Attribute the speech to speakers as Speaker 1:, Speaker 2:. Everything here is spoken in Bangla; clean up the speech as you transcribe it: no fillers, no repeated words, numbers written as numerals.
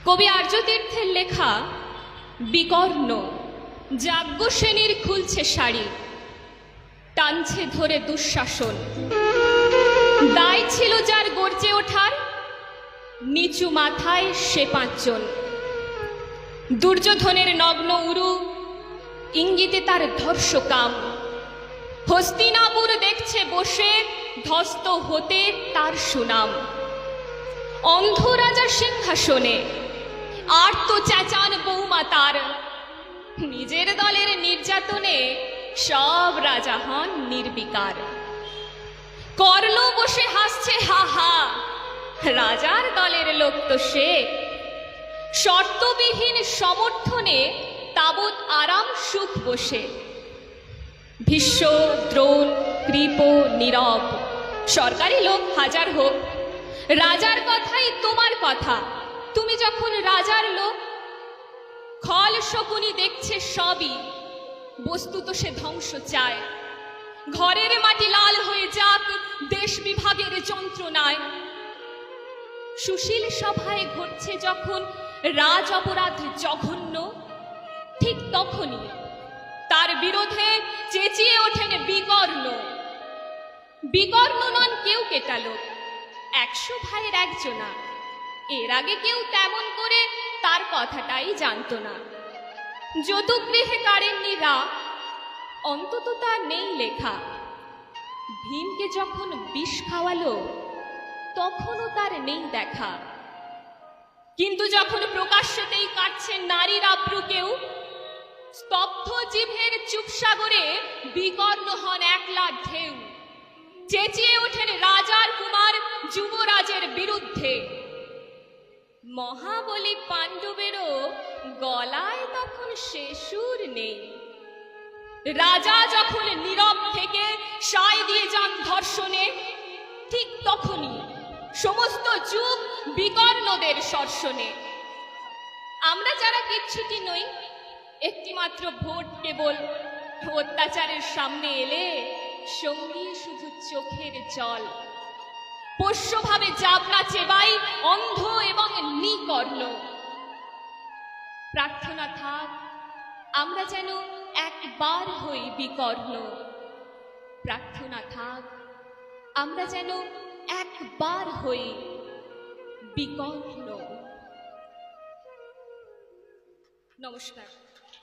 Speaker 1: কবি আর্যতীর্থের লেখা বিকর্ণ। যাজ্ঞ শ্রেণীর খুলছে শাড়ি, টানছে ধরে দুঃশাসন। দায় ছিল যার গর্জে ওঠার, নিচু মাথায় সে পাঁচজন। দুর্যোধনের নগ্ন উরু, ইঙ্গিতে তার ধর্ষকাম। হস্তিনাপুর দেখছে বসে, ধ্বস্ত হতে তার সুনাম। অন্ধ রাজা সিংহাসনে, আর্ত চেঁচান বৌমা তার। নিজের দলের নির্যাতনে সব রাজা হন নির্বিকার। কর্ণ বসে হাসছে হা হা, রাজার দলের লোক তো সে। শর্তবিহীন সমর্থনে তাবৎ আরাম সুখ বসে। ভীষ্ম, দ্রোণ, কৃপ, নীরব, সরকারি লোক হাজার হোক, রাজার কথাই তোমার কথা। তুমি যখন রাজার লোক, খল শকুনি দেখছে সবই, বস্তুত সে ধ্বংস চায়। ঘরের মাটি লাল হয়ে যাক দেশ বিভাগের যন্ত্রণায়। সুশীল সভায় ঘটছে যখন রাজ অপরাধ জঘন্য, ঠিক তখনই তার বিরোধে চেঁচিয়ে ওঠেন বিকর্ণ। বিকর্ণ নন কেউ কেটালো, 100 ভাইয়ের একজনা। এর আগে কেউ তেমন করে তার কথাটাই জানত না। যদুগৃহে কারেননি রা, অন্তত তার নেই লেখা। ভীমকে যখন বিষ খাওয়ালো, তখনও তার নেই দেখা। কিন্তু যখন প্রকাশ্যতেই কাটছে নারীর আব্রু কেউ, স্তব্ধ জিভের চুপসাগরে বিকর্ণ হন একলা ঢেউ। চেঁচিয়ে ওঠেন রাজার কুমার যুবরাজের বিরুদ্ধে। মহাবলী পাণ্ডবেরও গলায় তখন সে সুর নেই। রাজা যখন নীরব থেকে সায় দিয়ে যান ধর্ষণে, ঠিক তখনই সমস্ত যুগ বিকর্ণদের শর্ষণে। আমরা যারা কিচ্ছুটি নই, একটি মাত্র ভোট কেবল, অত্যাচারের সামনে এলে সঙ্গী শুধু চোখের জল। পোষ্যভাবে যাবনা চেবাই অন্ধ এবং নিকর্ণ। প্রার্থনা থাক আমরা যেন একবার হই বিকর্ণ। প্রার্থনা থাক আমরা যেন একবার হই বিকর্ণ। নমস্কার।